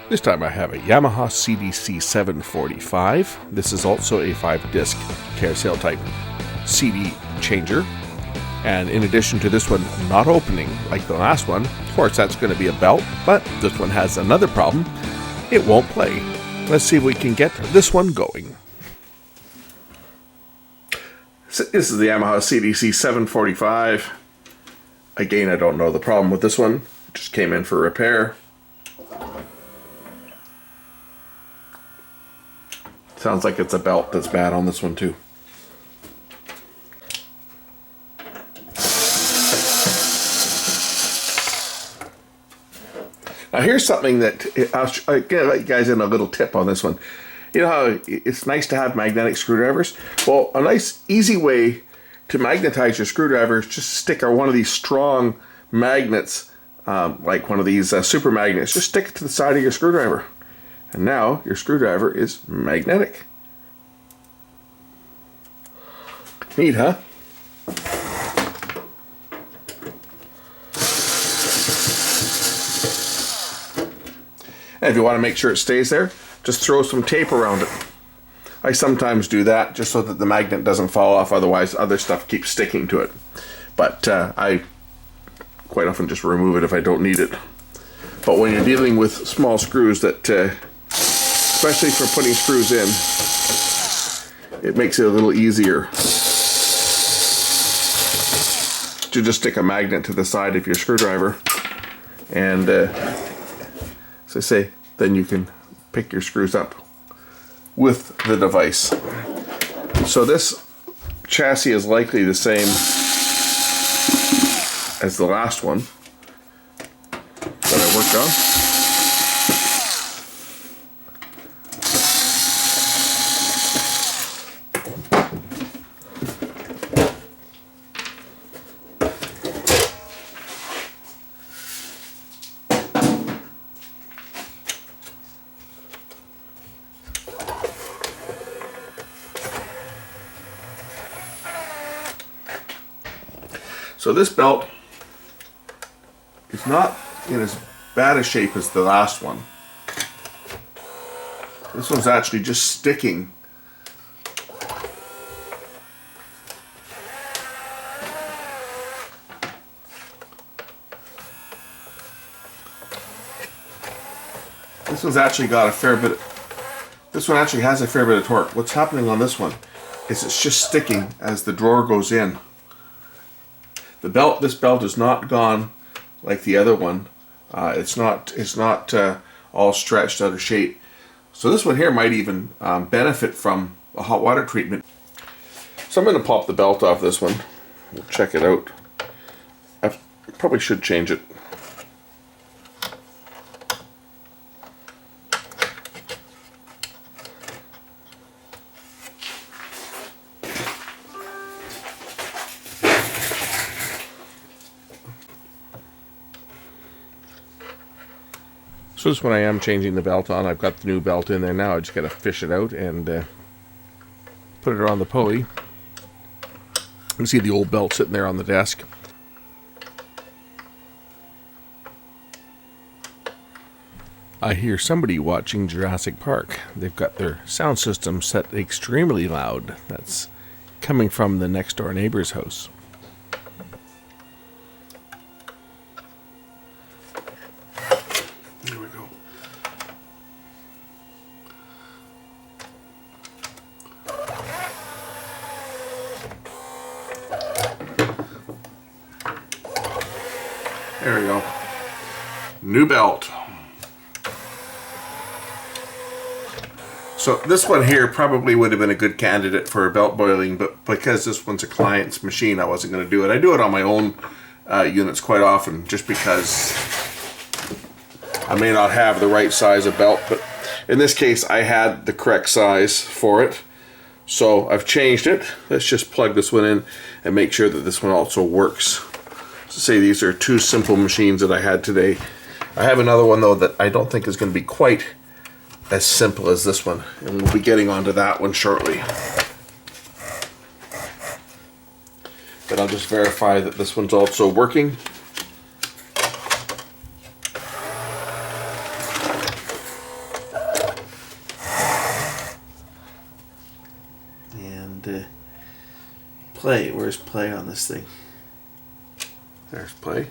This time I have a Yamaha CDC745. This is also a 5-disc carousel type CD changer. And in addition to this one not opening like the last one, of course that's going to be a belt, but this one has another problem. It won't play. Let's see if we can get this one going. So this is the Yamaha CDC745. Again, I don't know the problem with this one. It just came in for repair. Sounds like it's a belt that's bad on this one too. Now here's something that I'll let you guys in a little tip on this one. You know how it's nice to have magnetic screwdrivers? Well, a nice easy way to magnetize your screwdriver is just stick one of these strong magnets, like one of these super magnets. Just stick it to the side of your screwdriver. And now your screwdriver is magnetic. Neat, huh? And if you want to make sure it stays there, just throw some tape around it. I sometimes do that just so that the magnet doesn't fall off, otherwise other stuff keeps sticking to it. But I quite often just remove it if I don't need it. But when you're dealing with small screws that especially for putting screws in, it makes it a little easier to just stick a magnet to the side of your screwdriver, and as I say, then you can pick your screws up with the device. So this chassis is likely the same as the last one that I worked on. So this belt is not in as bad a shape as the last one. This one's actually just sticking. This one's actually got a fair bit. This one actually has a fair bit of torque. What's happening on this one is it's just sticking as the drawer goes in. This belt is not gone like the other one. It's not all stretched out of shape. So this one here might even benefit from a hot water treatment. So I'm going to pop the belt off this one. We'll check it out. I probably should change it. So this one I am changing the belt on. I've got the new belt in there now. I just got to fish it out and put it on the pulley. You can see the old belt sitting there on the desk. I hear somebody watching Jurassic Park. They've got their sound system set extremely loud. That's coming from the next door neighbor's house. There we go. New belt. So this one here probably would have been a good candidate for belt boiling, but because this one's a client's machine, I wasn't going to do it. I do it on my own units quite often just because I may not have the right size of belt, but in this case I had the correct size for it. So I've changed it. Let's just plug this one in and make sure that this one also works. So say these are two simple machines that I had today. I have another one though that I don't think is going to be quite as simple as this one, and we'll be getting onto that one shortly. But I'll just verify that this one's also working. into play. Where's play on this thing? There's play.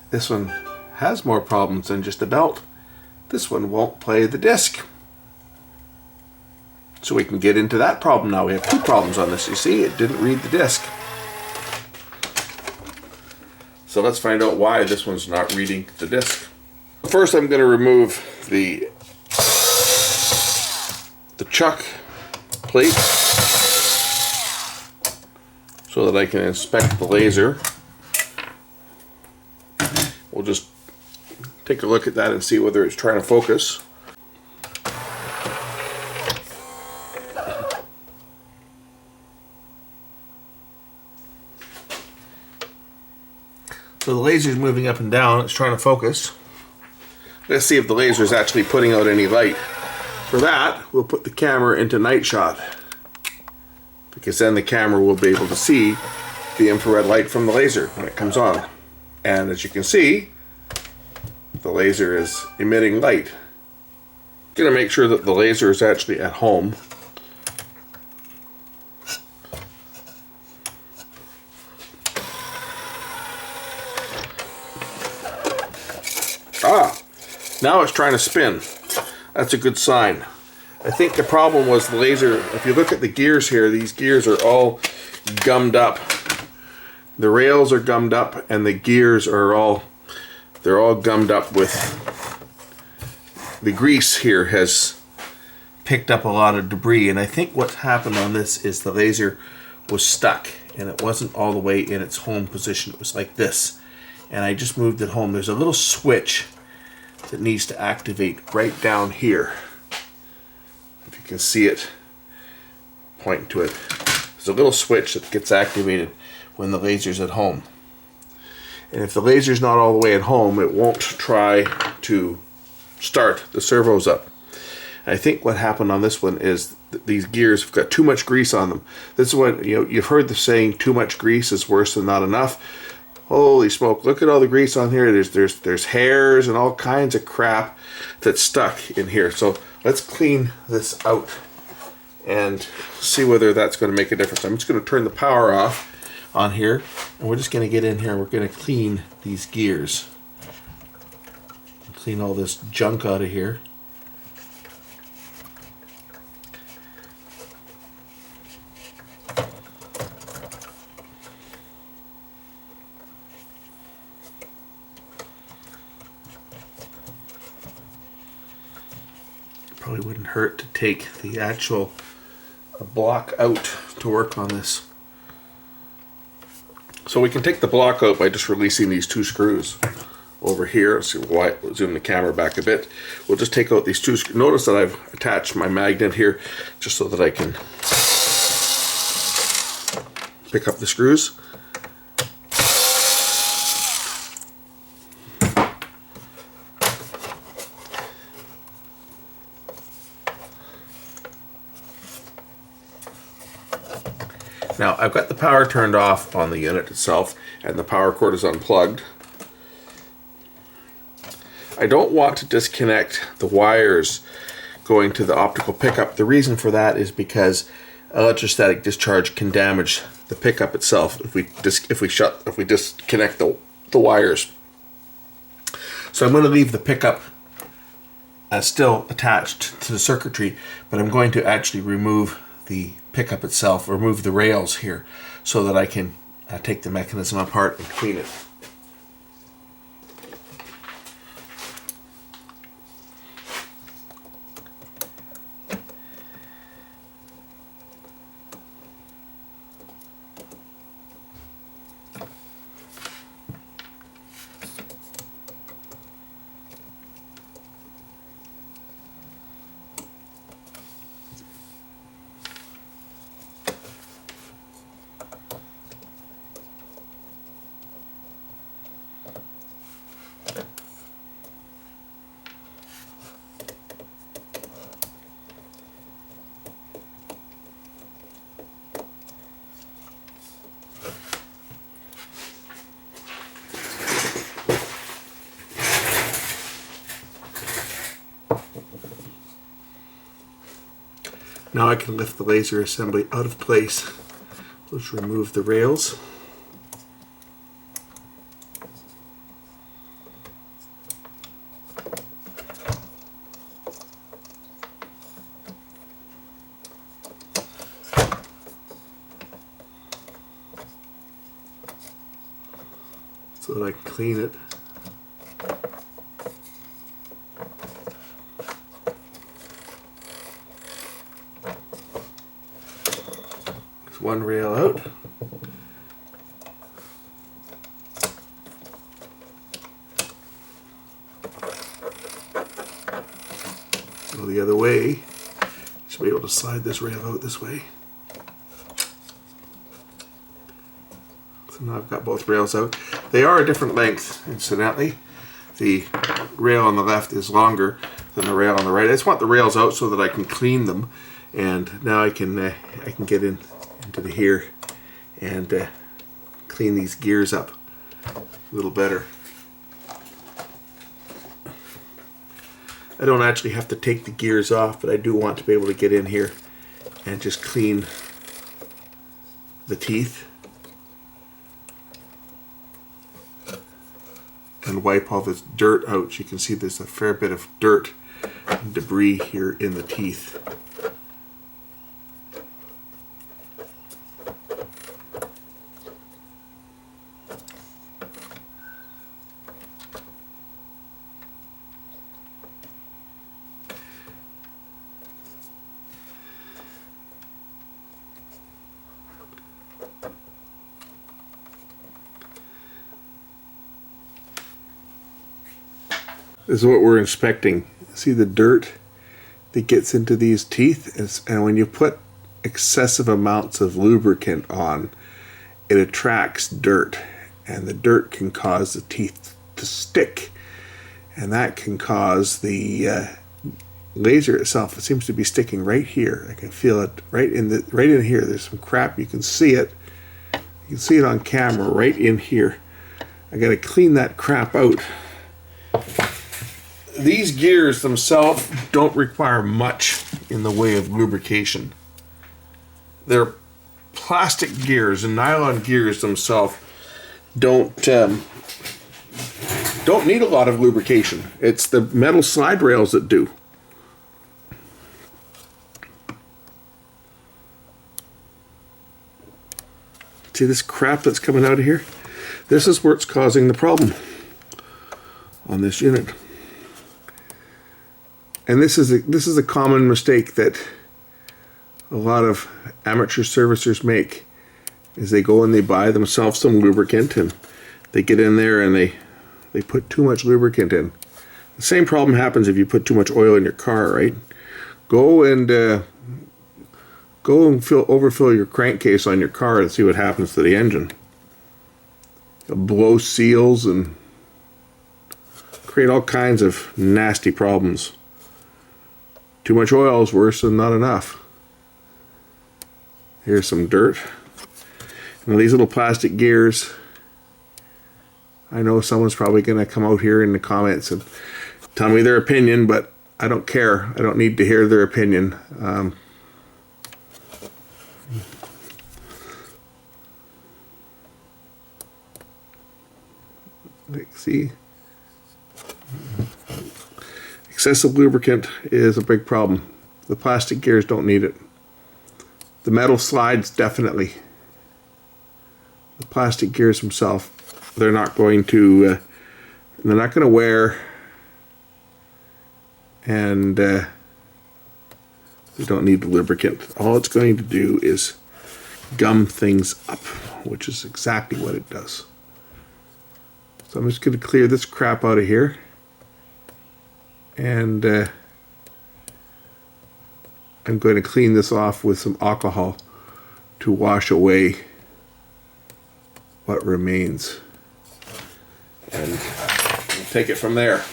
This one has more problems than just a belt. This one won't play the disc. So we can get into that problem now. We have two problems on this. You see, it didn't read the disc. So let's find out why this one's not reading the disc. First, I'm going to remove the chuck plate so that I can inspect the laser. We'll just take a look at that and see whether it's trying to focus. So the laser is moving up and down. It's trying to focus. Let's see if the laser is actually putting out any light. For that, we'll put the camera into night shot, because then the camera will be able to see the infrared light from the laser when it comes on. And as you can see, the laser is emitting light. I'm going to make sure that the laser is actually at home. Ah, now it's trying to spin. That's a good sign. I think the problem was the laser. If you look at the gears here, these gears are all gummed up. The rails are gummed up, and the gears are all gummed up with the grease here has picked up a lot of debris. And I think what happened on this is the laser was stuck and it wasn't all the way in its home position. It was like this, and I just moved it home. There's a little switch that needs to activate right down here. If you can see it, pointing to it. There's a little switch that gets activated when the laser's at home. And if the laser's not all the way at home, it won't try to start the servos up. And I think what happened on this one is that these gears have got too much grease on them. This is what, you've heard the saying, too much grease is worse than not enough. Holy smoke, look at all the grease on here. There's hairs and all kinds of crap that's stuck in here. So let's clean this out and see whether that's going to make a difference. I'm just going to turn the power off on here, and we're just going to get in here and we're going to clean these gears. Clean all this junk out of here. Probably wouldn't hurt to take the actual block out to work on this. So we can take the block out by just releasing these two screws over here. Let's see why. Zoom the camera back a bit. We'll just take out these two screws. Notice that I've attached my magnet here just so that I can pick up the screws. Now I've got the power turned off on the unit itself and the power cord is unplugged. I don't want to disconnect the wires going to the optical pickup. The reason for that is because electrostatic discharge can damage the pickup itself if we disconnect the wires. So I'm going to leave the pickup still attached to the circuitry, but I'm going to actually remove the pickup itself, remove the rails here, so that I can take the mechanism apart and clean it. Now I can lift the laser assembly out of place. Let's remove the rails. So that I can clean it. There's one rail out. Go the other way. Should be able to slide this rail out this way. So now I've got both rails out. They are a different length, incidentally. The rail on the left is longer than the rail on the right. I just want the rails out so that I can clean them, and now I can get into the here and clean these gears up a little better. I don't actually have to take the gears off, but I do want to be able to get in here and just clean the teeth and wipe all this dirt out. You can see there's a fair bit of dirt and debris here in the teeth. This is what we're inspecting. See the dirt that gets into these teeth? And when you put excessive amounts of lubricant on, it attracts dirt, and the dirt can cause the teeth to stick, and that can cause the laser itself. It seems to be sticking right here. I can feel it right in here. There's some crap. You can see it. You can see it on camera right in here. I got to clean that crap out. These gears themselves don't require much in the way of lubrication. They're plastic gears, and nylon gears themselves don't need a lot of lubrication. It's the metal slide rails that do. See this crap that's coming out of here? This is where it's causing the problem on this unit. And this is a common mistake that a lot of amateur servicers make, is they go and they buy themselves some lubricant, and they get in there and they put too much lubricant in. The same problem happens if you put too much oil in your car, right? Go and overfill your crankcase on your car and see what happens to the engine. It'll blow seals and create all kinds of nasty problems. Too much oil is worse than not enough. Here's some dirt. Now these little plastic gears, I know someone's probably going to come out here in the comments and tell me their opinion, but I don't care. I don't need to hear their opinion. See? Excessive lubricant is a big problem. The plastic gears don't need it. The metal slides definitely. The plastic gears themselves, they're not going to wear, and they don't need the lubricant. All it's going to do is gum things up, which is exactly what it does. So I'm just going to clear this crap out of here. And I'm going to clean this off with some alcohol to wash away what remains. And we'll take it from there.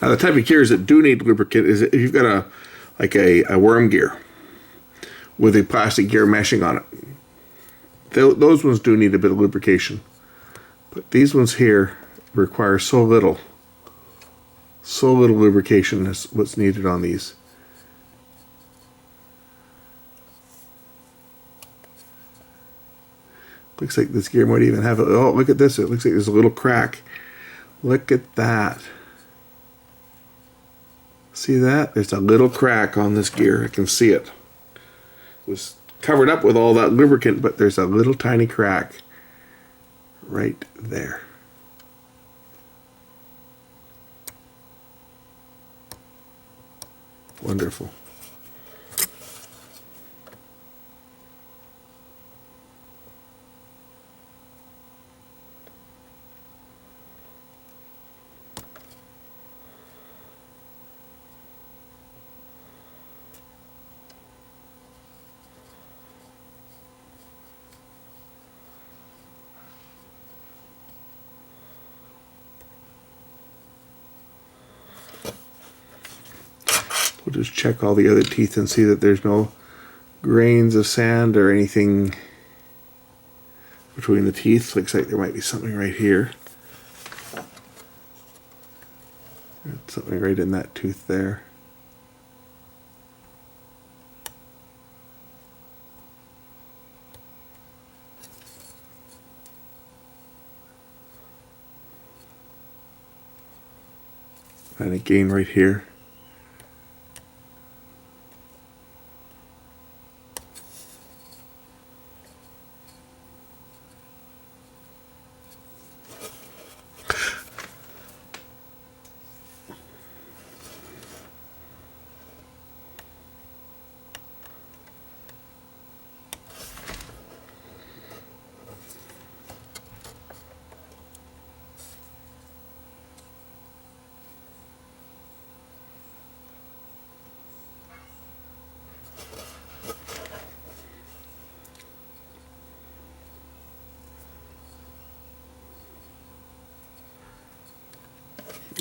Now the type of gears that do need lubricant is if you've got a worm gear with a plastic gear meshing on it. Those ones do need a bit of lubrication. But these ones here require so little lubrication is what's needed on these. Looks like this gear might even have oh, look at this. It looks like there's a little crack. Look at that. See that? There's a little crack on this gear. I can see it. It was covered up with all that lubricant, but there's a little tiny crack right there. Wonderful. We'll just check all the other teeth and see that there's no grains of sand or anything between the teeth. Looks like there might be something right here. Something right in that tooth there. And again right here.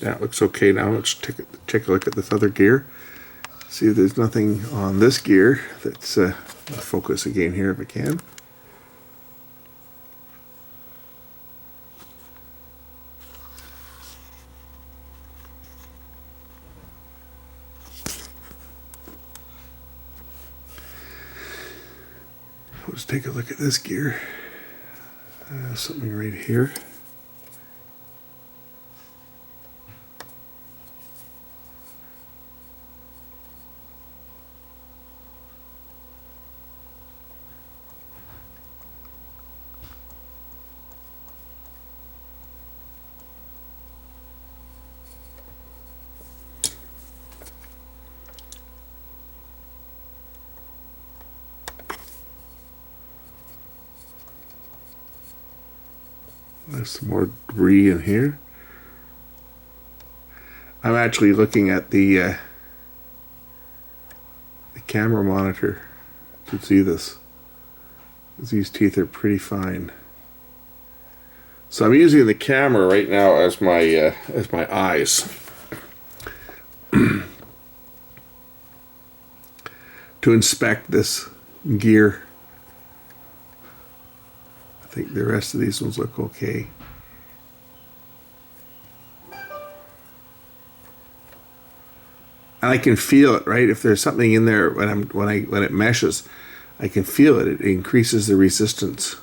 That looks okay now. Let's take a look at this other gear. See if there's nothing on this gear that's focus again here if I can. Let's take a look at this gear. Something right here. There's some more debris in here. I'm actually looking at the camera monitor to see this. These teeth are pretty fine. So I'm using the camera right now as my eyes to inspect this gear. I think the rest of these ones look okay. And I can feel it, right? If there's something in there when it meshes, I can feel it. It increases the resistance.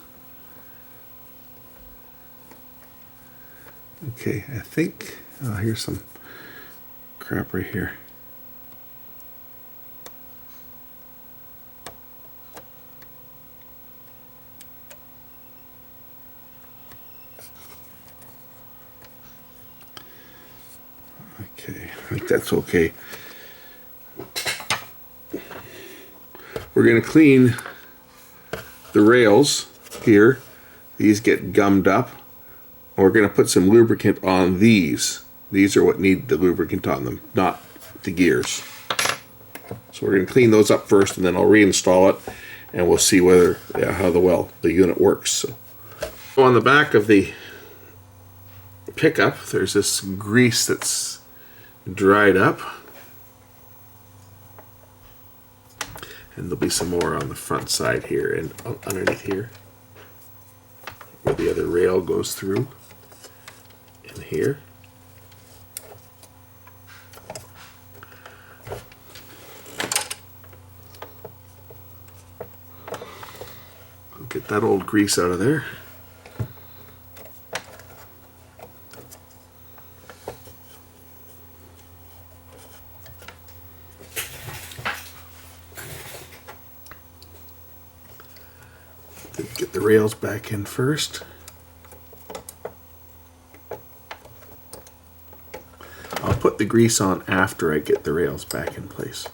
Okay, I think here's some crap right here. Okay, I think that's okay. We're going to clean the rails here. These get gummed up. We're going to put some lubricant on these. These are what need the lubricant on them, not the gears. So we're going to clean those up first, and then I'll reinstall it, and we'll see whether how the unit works. So on the back of the pickup, there's this grease that's dried up. And there'll be some more on the front side here and underneath here, where the other rail goes through, in here. Get that old grease out of there. Get the rails back in first. I'll put the grease on after I get the rails back in place.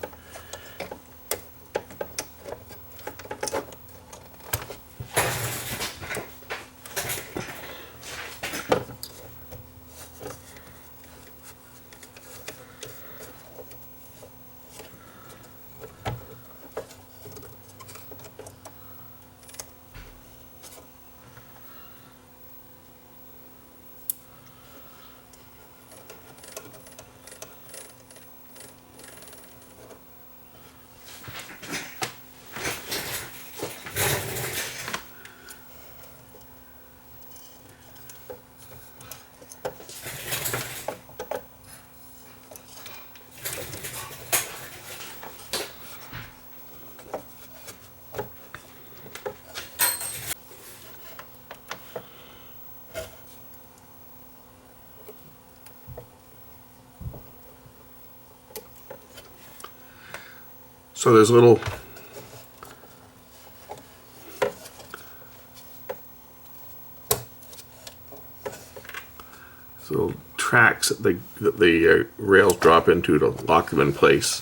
So there's little tracks that the rails drop into to lock them in place.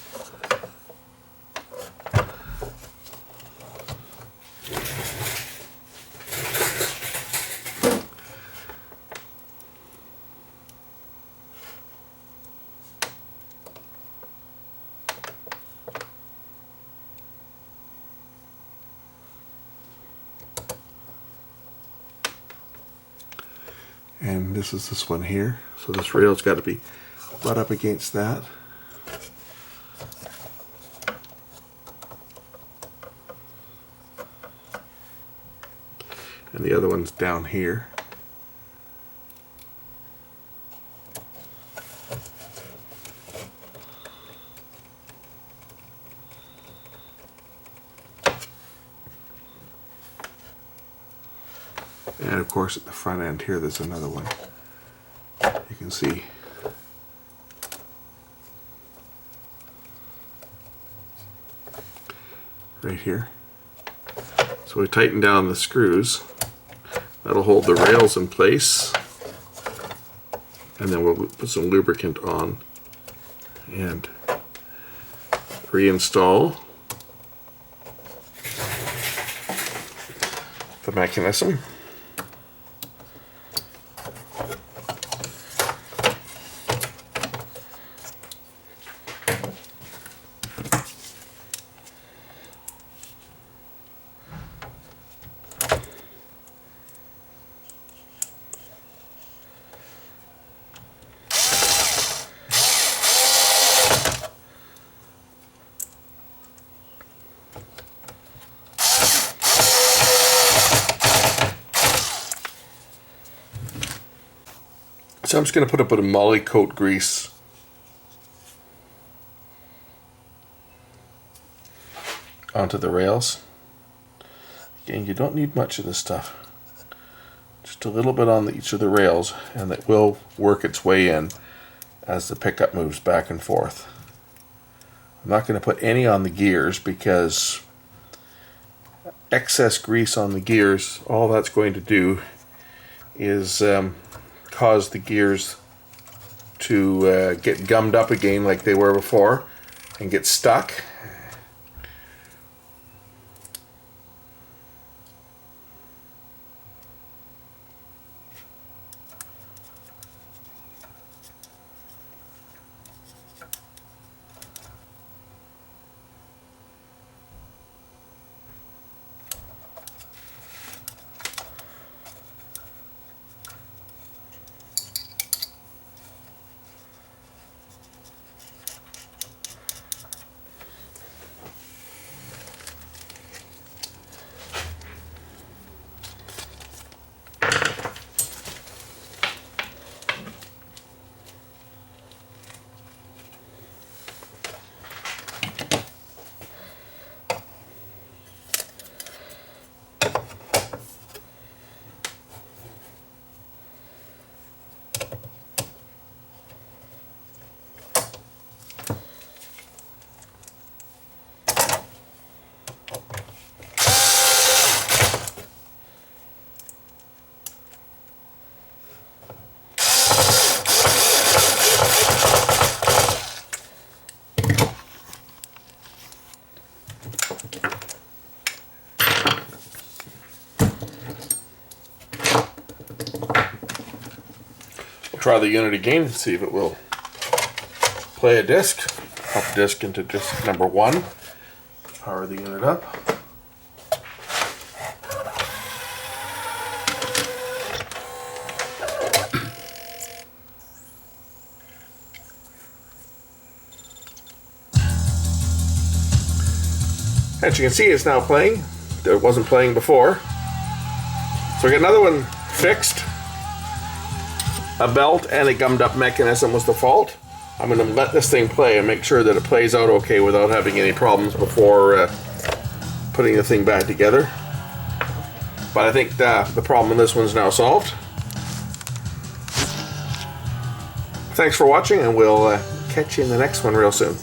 And this is this one here. So this rail's got to be butt up against that. And the other one's down here. And of course at the front end here there's another one. You can see right here. So we tighten down the screws. That'll hold the rails in place. And then we'll put some lubricant on and reinstall the mechanism. So I'm just going to put a bit of moly coat grease onto the rails. Again, you don't need much of this stuff. Just a little bit on each of the rails, and it will work its way in as the pickup moves back and forth. I'm not going to put any on the gears because excess grease on the gears, all that's going to do is cause the gears to get gummed up again like they were before and get stuck. try the unit again and see if it will play a disc. Pop the disc into disc number 1. Power the unit up. As you can see, it's now playing. It wasn't playing before. So we got another one fixed. A belt and a gummed up mechanism was the fault. I'm going to let this thing play and make sure that it plays out okay without having any problems before putting the thing back together. But I think the problem in this one's now solved. Thanks for watching, and we'll catch you in the next one real soon.